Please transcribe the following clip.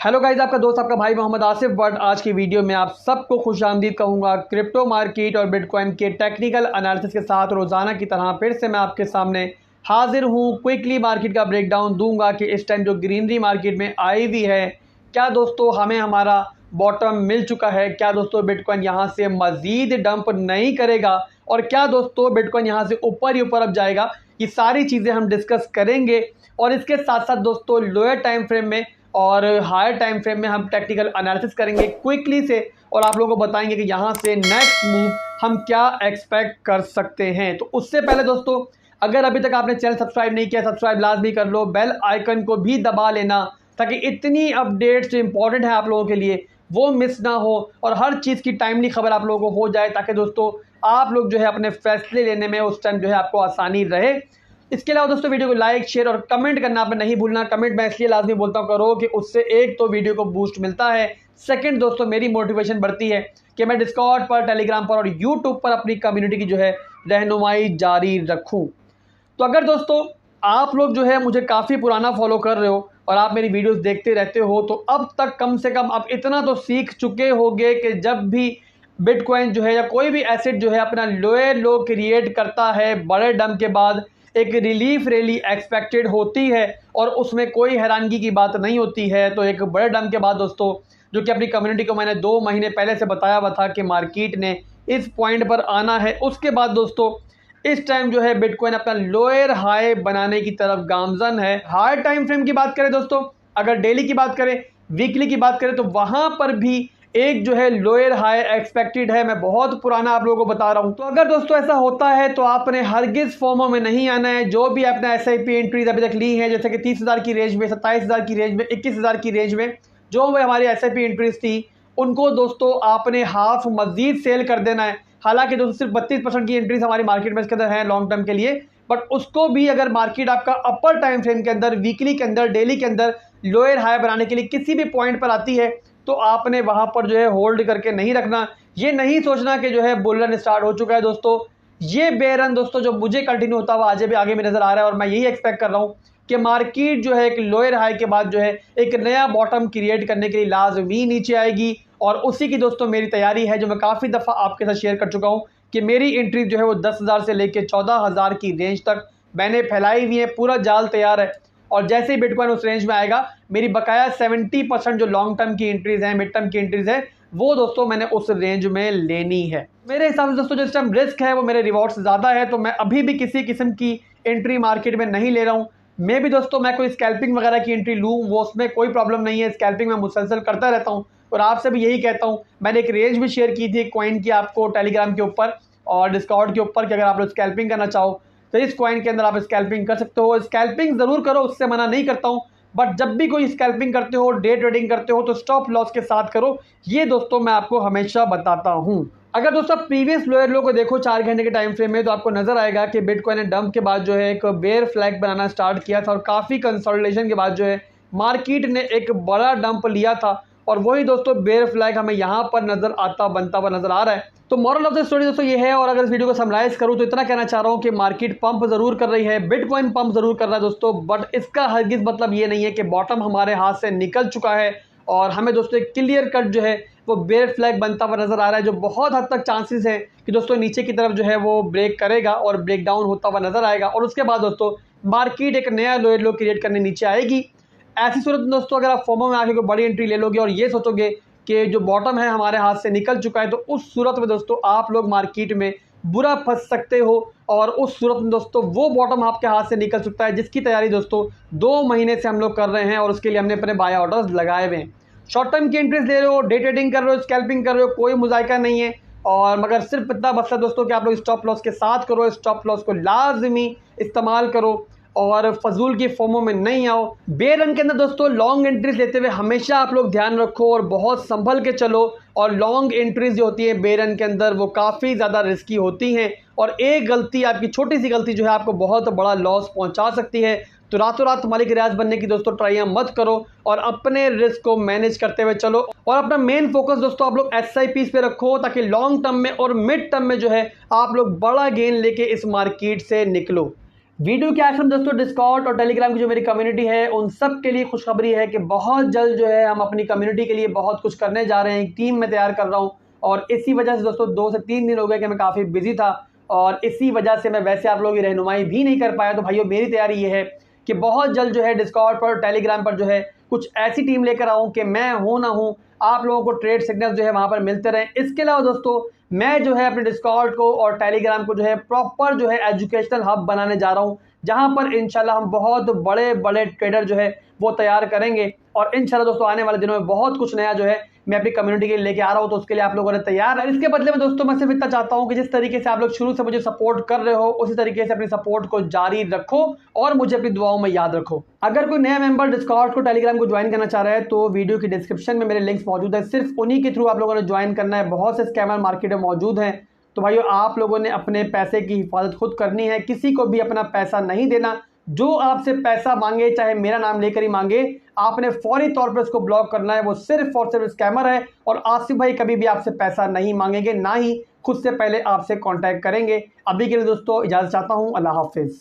Hello guys, आपका दोस्त आपका भाई मोहम्मद आसिफ बट आज की वीडियो में आप सबको खुशामदीद कहूँगा। क्रिप्टो मार्केट और बिटकॉइन के टेक्निकल एनालिसिस के साथ रोज़ाना की तरह फिर से मैं आपके सामने हाजिर हूँ। क्विकली मार्केट का ब्रेकडाउन दूंगा कि इस टाइम जो ग्रीनरी मार्केट में आई हुई है, क्या दोस्तों हमें हमारा बॉटम मिल चुका है? क्या दोस्तों बिटकॉइन यहाँ से मज़ीद डंप नहीं करेगा? और क्या दोस्तों बिटकॉइन यहाँ से ऊपर ही ऊपर अब जाएगा? ये सारी चीज़ें हम डिस्कस करेंगे और इसके साथ साथ दोस्तों लोअर टाइम फ्रेम में और हायर टाइम फ्रेम में हम टेक्निकल एनालिसिस करेंगे क्विकली से और आप लोगों को बताएंगे कि यहाँ से नेक्स्ट मूव हम क्या एक्सपेक्ट कर सकते हैं। तो उससे पहले दोस्तों, अगर अभी तक आपने चैनल सब्सक्राइब नहीं किया, सब्सक्राइब लाजमी कर लो, बेल आइकन को भी दबा लेना ताकि इतनी अपडेट्स जो इंपॉर्टेंट है आप लोगों के लिए वो मिस ना हो और हर चीज़ की टाइमली खबर आप लोगों को हो जाए, ताकि दोस्तों आप लोग जो है अपने फैसले लेने में उस टाइम जो है आपको आसानी रहे। इसके अलावा दोस्तों वीडियो को लाइक, शेयर और कमेंट करना आपने नहीं भूलना। कमेंट मैं इसलिए लाजमी बोलता हूँ करो कि उससे एक तो वीडियो को बूस्ट मिलता है, सेकंड दोस्तों मेरी मोटिवेशन बढ़ती है कि मैं डिस्कॉर्ड पर, टेलीग्राम पर और यूट्यूब पर अपनी कम्युनिटी की जो है रहनुमाई जारी रखूँ। तो अगर दोस्तों आप लोग जो है मुझे काफ़ी पुराना फॉलो कर रहे हो और आप मेरी वीडियोस देखते रहते हो, तो अब तक कम से कम आप इतना तो सीख चुके होंगे कि जब भी बिटकॉइन जो है या कोई भी एसेट जो है अपना लोअर लो क्रिएट करता है, बड़े डंप के बाद एक रिलीफ रैली एक्सपेक्टेड होती है और उसमें कोई हैरानगी की बात नहीं होती है। तो एक बड़े डंप के बाद दोस्तों, जो कि अपनी कम्युनिटी को मैंने 2 महीने पहले से बताया हुआ था कि मार्केट ने इस पॉइंट पर आना है, उसके बाद दोस्तों इस टाइम जो है बिटकॉइन अपना लोअर हाई बनाने की तरफ गामजन है। हायर टाइम फ्रेम की बात करें दोस्तों, अगर डेली की बात करें, वीकली की बात करें, तो वहां पर भी एक जो है लोअर हाई एक्सपेक्टेड है। मैं बहुत पुराना आप लोगों को बता रहा हूं। तो अगर दोस्तों ऐसा होता है तो आपने हरगिज फॉर्मो में नहीं आना है। जो भी आपने एसआईपी एंट्रीज अभी तक ली हैं, जैसे कि 30,000 की रेंज में, 27,000 की रेंज में, 21,000 की रेंज में जो हमारी एसआईपी एंट्रीज थी, उनको दोस्तों आपने हाफ मजीद सेल कर देना है। हालांकि दोस्तों सिर्फ 32% की एंट्रीज हमारी मार्केट में इसके अंदर है लॉन्ग टर्म के लिए, बट उसको भी अगर मार्केट आपका अपर टाइम फ्रेम के अंदर, वीकली के अंदर, डेली के अंदर लोअर हाई बनाने के लिए किसी भी पॉइंट पर आती है, तो आपने वहां पर जो है होल्ड करके नहीं रखना। ये नहीं सोचना कि जो है बुल रन स्टार्ट हो चुका है। दोस्तों ये बेयर रन दोस्तों जो मुझे कंटिन्यू होता हुआ आगे भी नजर आ रहा है और मैं यही एक्सपेक्ट कर रहा हूं कि मार्केट जो है एक लोअर हाई के बाद जो है एक नया बॉटम क्रिएट करने के लिए लाजमी नीचे आएगी और उसी की दोस्तों मेरी तैयारी है, जो मैं काफ़ी दफ़ा आपके साथ शेयर कर चुका हूँ कि मेरी एंट्री जो है वो 10,000 से लेकर 14,000 की रेंज तक मैंने फैलाई हुई है। पूरा जाल तैयार है और जैसे ही बिटकॉइन उस रेंज में आएगा, मेरी बकाया 70% जो लॉन्ग टर्म की एंट्रीज हैं, मिड टर्म की एंट्रीज है, वो दोस्तों मैंने उस रेंज में लेनी है। मेरे हिसाब से दोस्तों जिस टाइम रिस्क है वो मेरे रिवॉर्ड्स ज़्यादा है, तो मैं अभी भी किसी किस्म की एंट्री मार्केट में नहीं ले रहा हूँ। मैं भी दोस्तों मैं कोई स्कैल्पिंग वगैरह की एंट्री लूँ वो उसमें कोई प्रॉब्लम नहीं है। स्कैल्पिंग मैं मुसलसल करता रहता हूँ और आपसे भी यही कहता हूँ। मैंने एक रेंज भी शेयर की थी कॉइन की आपको टेलीग्राम के ऊपर और डिस्कॉर्ड के ऊपर कि अगर आप लोग स्कैल्पिंग करना चाहो तो इस कॉइन के अंदर आप स्कैल्पिंग कर सकते हो। स्कैल्पिंग ज़रूर करो, उससे मना नहीं करता हूँ, बट जब भी कोई स्कैल्पिंग करते हो, डे ट्रेडिंग करते हो, तो स्टॉप लॉस के साथ करो। ये दोस्तों मैं आपको हमेशा बताता हूँ। अगर दोस्तों प्रीवियस लोअर लो को देखो 4 घंटे के टाइम फ्रेम में, तो आपको नजर आएगा कि बिटकॉइन ने डंप के बाद जो है एक बेयर फ्लैग बनाना स्टार्ट किया था और काफ़ी कंसोलिडेशन के बाद जो है मार्केट ने एक बड़ा डंप लिया था और वही दोस्तों बेयर फ्लैग हमें यहाँ पर नजर आता बनता हुआ नजर आ रहा है। तो मॉरल ऑफ द स्टोरी दोस्तों ये है, और अगर इस वीडियो को समराइज करूँ तो इतना कहना चाह रहा हूँ कि मार्केट पंप जरूर कर रही है, बिटकॉइन पंप जरूर कर रहा है दोस्तों, बट इसका हरगिज मतलब ये नहीं है कि बॉटम हमारे हाथ से निकल चुका है और हमें दोस्तों एक क्लियर कट जो है वो बेयर फ्लैग बनता हुआ नजर आ रहा है, जो बहुत हद तक चांसेस है कि दोस्तों नीचे की तरफ जो है वो ब्रेक करेगा और ब्रेक डाउन होता हुआ नजर आएगा और उसके बाद दोस्तों मार्केट एक नया लोअर लो क्रिएट करने नीचे आएगी। ऐसी सूरत में दोस्तों अगर आप फोमो में आके कोई बड़ी एंट्री ले लोगे और ये सोचोगे कि जो बॉटम है हमारे हाथ से निकल चुका है, तो उस सूरत में दोस्तों आप लोग मार्केट में बुरा फंस सकते हो और उस सूरत में दोस्तों वो बॉटम आपके हाथ से निकल सकता है जिसकी तैयारी दोस्तों 2 महीने से हम लोग कर रहे हैं और उसके लिए हमने अपने बाय ऑर्डर्स लगाए हुए हैं। शॉर्ट टर्म की एंट्रीज ले रहे हो, डे ट्रेडिंग कर रहे हो, स्कैल्पिंग कर रहे हो, कोई मुजायका नहीं है और मगर सिर्फ इतना बस है दोस्तों कि आप लोग स्टॉप लॉस के साथ करो, स्टॉप लॉस को लाजमी इस्तेमाल करो और फजूल की फॉर्मों में नहीं आओ। बेयर रन के अंदर दोस्तों लॉन्ग एंट्रीज लेते हुए हमेशा आप लोग ध्यान रखो और बहुत संभल के चलो। और लॉन्ग एंट्रीज जो होती है बेयर रन के अंदर वो काफ़ी ज़्यादा रिस्की होती हैं और एक गलती, आपकी छोटी सी गलती जो है आपको बहुत बड़ा लॉस पहुंचा सकती है। तो रातों रात मालिक रियाज बनने की दोस्तों ट्राइयाँ मत करो और अपने रिस्क को मैनेज करते हुए चलो और अपना मेन फोकस दोस्तों आप लोग एसआईपीज पे रखो ताकि लॉन्ग टर्म में और मिड टर्म में जो है आप लोग बड़ा गेन लेके इस मार्केट से निकलो। वीडियो के आखिर में दोस्तों डिस्कॉर्ड और टेलीग्राम की जो मेरी कम्युनिटी है उन सब के लिए खुशखबरी है कि बहुत जल्द जो है हम अपनी कम्युनिटी के लिए बहुत कुछ करने जा रहे हैं। एक टीम मैं तैयार कर रहा हूँ और इसी वजह से दोस्तों 2 से 3 दिन हो गए कि मैं काफ़ी बिजी था और इसी वजह से मैं वैसे आप लोगों की रहनुमाई भी नहीं कर पाया। तो भाइयों मेरी तैयारी ये है कि बहुत जल्द जो है डिस्कॉर्ड पर टेलीग्राम पर जो है कुछ ऐसी टीम लेकर आऊँ कि मैं हूँ ना हूँ आप लोगों को ट्रेड सिग्नल जो है वहाँ पर मिलते रहें। इसके अलावा दोस्तों मैं जो है अपने डिस्कॉर्ड को और टेलीग्राम को जो है प्रॉपर जो है एजुकेशनल हब बनाने जा रहा हूँ, जहां पर इंशाल्लाह हम बहुत बड़े बड़े ट्रेडर जो है वो तैयार करेंगे और इंशाल्लाह दोस्तों आने वाले दिनों में बहुत कुछ नया जो है मैं अपनी कम्युनिटी के लिए लेके आ रहा हूं। तो उसके लिए आप लोगों ने तैयार है। इसके बदले में दोस्तों मैं सिर्फ इतना चाहता हूं कि जिस तरीके से आप लोग शुरू से मुझे सपोर्ट कर रहे हो उसी तरीके से अपनी सपोर्ट को जारी रखो और मुझे अपनी दुआओं में याद रखो। अगर कोई नया मेंबर डिस्कॉर्ड को टेलीग्राम को ज्वाइन करना चाह रहा है तो वीडियो की डिस्क्रिप्शन में मेरे लिंक्स मौजूद है, सिर्फ उन्हीं के थ्रू आप लोगों ने ज्वाइन करना है। बहुत से स्कैमर मार्केट में मौजूद हैं, तो भाइयों आप लोगों ने अपने पैसे की हिफाजत खुद करनी है, किसी को भी अपना पैसा नहीं देना। जो आपसे पैसा मांगे चाहे मेरा नाम लेकर ही मांगे, आपने फौरी तौर पर उसको ब्लॉक करना है। वो सिर्फ और सिर्फ स्कैमर है और आसिफ भाई कभी भी आपसे पैसा नहीं मांगेंगे, ना ही खुद से पहले आपसे कांटेक्ट करेंगे। अभी के लिए दोस्तों इजाजत चाहता हूं, अल्लाह हाफिज।